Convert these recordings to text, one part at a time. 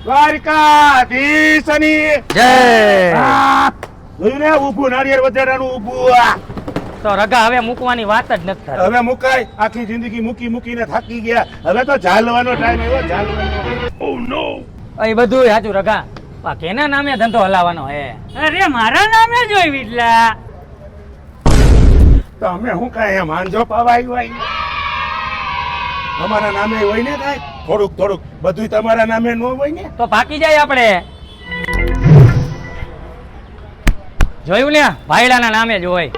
દ્વારકાધીશની જય. જોયું ને ઊભું નાળિયેર વધારાનું ઊભું. તો રગા હવે મૂકવાની વાત જ નથી થતી. હવે મુકાય, આખી જિંદગી મૂકીને થાકી ગયા. હવે તો ઝાલવાનો ટાઈમ આવ્યો, ઝાલવાનો. Oh no. એ બધું સાચું રગા. પણ કેના નામે ધંધો હલાવવાનો હે? અરે મારા નામે જ હોય વિટલા. તો અમે શું કાંઈ એમ માંજો પાવા આવ્યા? અમારા નામે હોય ને કાંઈ થોડુંક બધું તમારા નામે ન હોય ને. તો પાકી જાય આપણે. જોયું ને ભાઈડાના નામે જ હોય.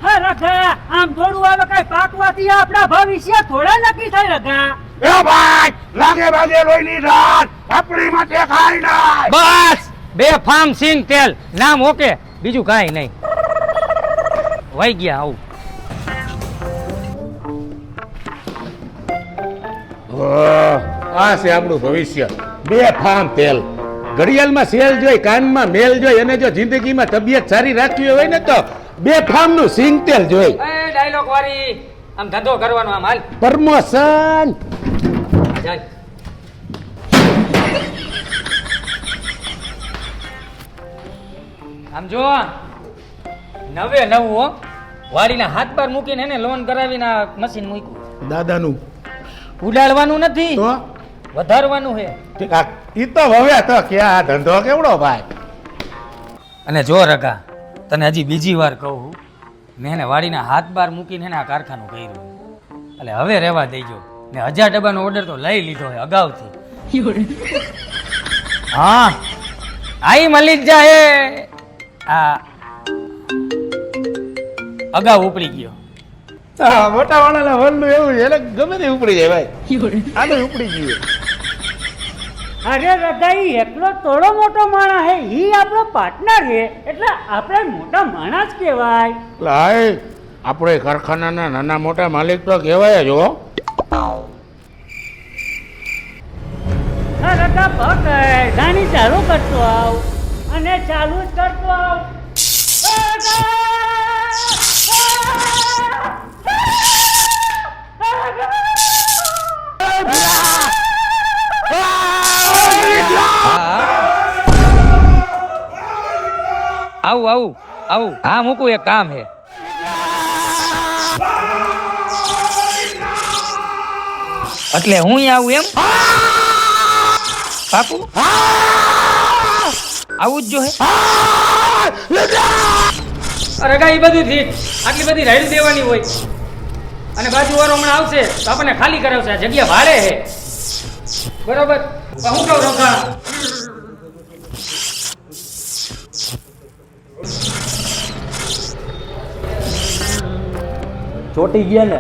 હા રખા, આમ થોડું આવે કઈ પાકવાથી આપણા ભવિષ્ય થોડા નક્કી થાય રખા. એ ભાઈ, લાગે ભાગે લોહીની રાત આપણી માટે ખાઈ નાખ. બસ બે ફાર્મ સિંગ તેલ નામ ઓકે, બીજું કાંઈ નહીં. વહી ગયા આવું. આ છે આપણું ભવિષ્ય. બે ફાર્મ તેલ, ઘડિયાળમાં સેલ જોઈ, કાનમાં મેલ જોઈ, અને જો જિંદગીમાં તબિયત સારી રાખવી હોય ને તો બે ફાર્મ નું સિંગ તેલ જોઈ. એ ડાયલોગ વાળી આમ ધંધો કરવાનો આમ હાલ. પ્રમોશન. ચાલ. આમ જો નવે નવું હો, વાડીના હાથ બાર મૂકીને એને લોન કરાવીને આ મશીન મૂક્યું. દાદાનું ઉડાડવાનું નથી, તો વધારવાનું છે. ઠીક, આ ઈ તો હવે તો કે આ ધંધો કેવડો ભાઈ. અને જો રગા, તને હજી બીજી વાર કહું, મેં એને વાડીના હાથ બાર મૂકીને એને આ કારખાનું કર્યું. એટલે હવે રહેવા દેજો ને. 1000 ડબ્બાનો ઓર્ડર તો લઈ લીધો છે અગાઉથી. હા આઈ મળી જ જાય. આ અગાઉ ઉપડી ગયો. હા, મોટા વાળાના વનનું એવું છે, એટલે ગમે તે ઉપડી જાય ભાઈ. આને ઉપડી ગયું. અરે રખા, ઈ એકલો થોડો મોટો માણસ હે, ઈ આપણો પાર્ટનર છે, એટલે આપણે મોટા માણસ કહેવાય. લાય, આપણે કારખાનાના નાના મોટા માલિક તો કહેવાય જ હો. હા રખા, પકડ ગાડી ચાલુ કરતો આવ અને ચાલુ જ કરતો આવ. આવું હા મૂકું, એક કામ છે. એટલે હું આવું એમ પાકું આવું જ જો હે. અરે ગા, એ બધું ઠીક, આટલી બધી રાઈડ દેવાની હોય અને બાજુવાળો હમણાં આવશે તો આપણને ખાલી કરાવશે. આ જગ્યા ભાડે છે બરોબર. હું કહું રોકા, ચોટી ગયા ને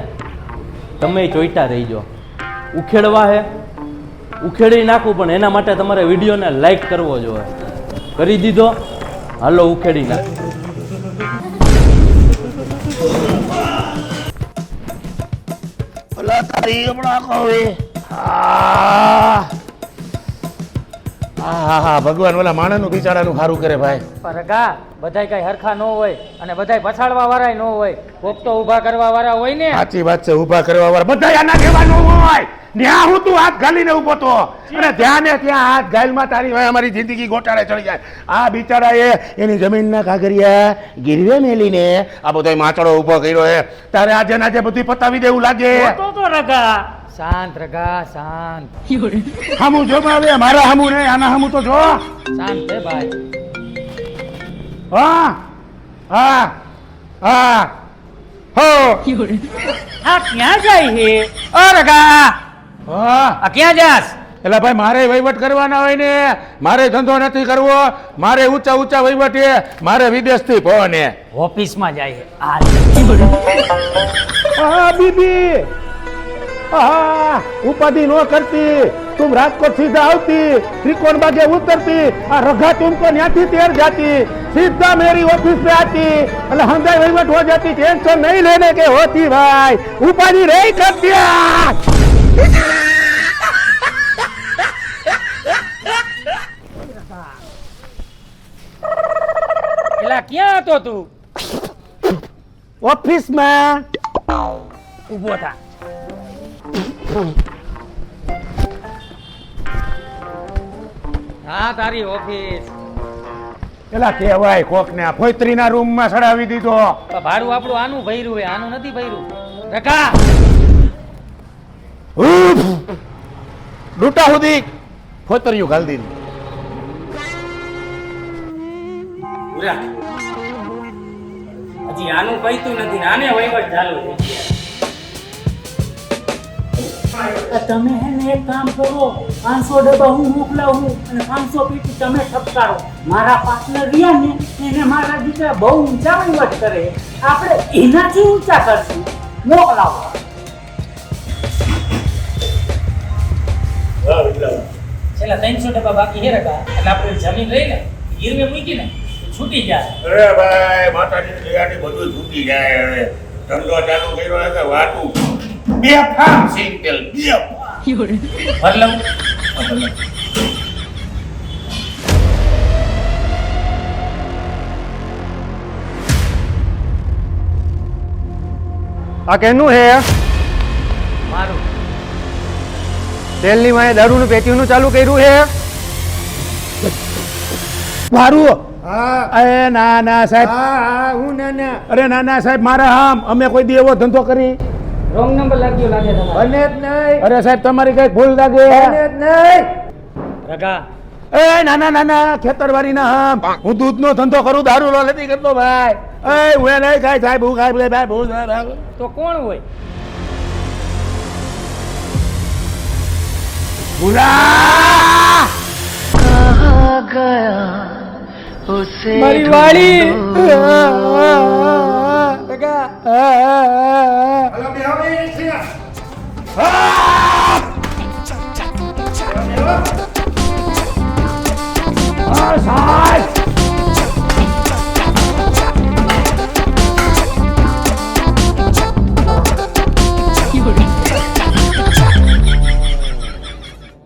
તમે ચોઈટા રહીજો. ઉખેડવા હે ઉખેડી નાખું, પણ એના માટે તમારે વિડીયોને લાઈક કરવો જોઈએ. કરી દીધો? હાલો ઉખેડી નાખ. તારી હમણાં કહે હા, ભગવાન ઓલા માણસનું બિચારાનું સારું કરે ભાઈ. રગા, બધાય કઈ હરખા ન હોય અને બધાય પછાડવા વાળા ન હોય. કોક તો ઊભા કરવા વાળા હોય ને. સાચી વાત છે, ઊભા કરવા વાળા બધા આના જેવાનું હોય. ત્યાં હું તું હાથ ઘાલીને ઊભો તો, અને ત્યાં ને ત્યાં હાથ ઘાલમાં તારી ભાઈ અમારી જિંદગી ગોટાળે ચડી જાય. આ બિચારાએ એની જમીનના કાગરિયા ગીરવે મેલીને આ બધો માચડો ઊભો કર્યો છે. તારે આજે ને આજે બધું પતાવી દેવું લાગે. તો રખા, શાંત રગા, શાંત. હામું જો આવે, મારા હામું નહીં, આના હામું તો જો. શાંત છે ભાઈ. હા હા હા હો. આ ક્યાં જાય હે? ઓ રગા, હા, આ ક્યાં જાસ? એટલે ભાઈ મારે વહીવટ કરવાના હોય ને, મારે ધંધો નથી કરવો, મારે ઊંચા વહીવટ છે, મારે વિદેશથી ફોન છે. ઓફિસમાં જાય છે. આ હા બીબી, હા ઉપાધિ નો કરતી, तुम राजकोट सीधा આવતી, त्रिकोण बागे उतरती, आ रघा तुमको न्याथी तेर जाती, सीधा मेरी ऑफिस पे आती, એટલે હંધાઈ વહીવટ हो जाती, टेंशन नहीं लेने के होती भाई, उपाधि नहीं करती. એલા ક્યાં હતો તું? ઓફિસમાં. ઊભો થા. હા તારી ઓફિસ. પેલા કહેવાય કોક ને આ ફોઈત્રીના રૂમમાં સડાવી દીધો. પણ ભાડું આપણું આનું ભર્યું હોય, આનું નથી ભર્યું. રકા ઉફ! ડૂટા સુધી ફોતરિયું ઘાલ દીધું. પૂરા હજી આનું પૈતું નથી ને આને વહીવટ ચાલુ થઈ ગયા. તમે હે ને એક કામ કરો, 500 ડબ્બા હું મોકલાવું અને 500 પેટી તમે ઠપકારો. મારા પાર્ટનર રહ્યા ને એને મારા દીકરા બહુ ઊંચા વહીવટ કરે, આપણે એનાથી ઊંચા કરશું. મોકલાવો. છેલ્લા 300 ડબ્બા બાકી છે રકા, એટલે આપણે જમીન લઈને ગીરવે મૂકીને છૂટી જાય. અરે ભાઈ માતાજીની દયાથી બધું છૂટી જાય. હવે ધંધો ચાલુ કર્યો એટલે વાતું બે ફામ સિંગલ બે ભર લઉં. આ કેનું હે? મારું તેલની માએ દારૂનું પેટીનું ચાલુ કર્યું હે? મારું અરે ના ના સાહેબ, અરે ના ના સાહેબ, મારા હામ અમે કોઈ દી એવો ધંધો કરી રોંગ નંબર લાગ્યો લાગે તમારે. અરે સાહેબ તમારી કઈ ભૂલ લાગે રકા એ નાના નાના ખેતરવાડી ના હામ હું દૂધનો ધંધો કરું, દારૂ નો નથી કરતો ભાઈ. એ હું નહીં ખાય સાહેબ, હું ખાય ભાઈ ભૂલ થાય. તો કોણ હોય? ભૂલા મારી વાળી.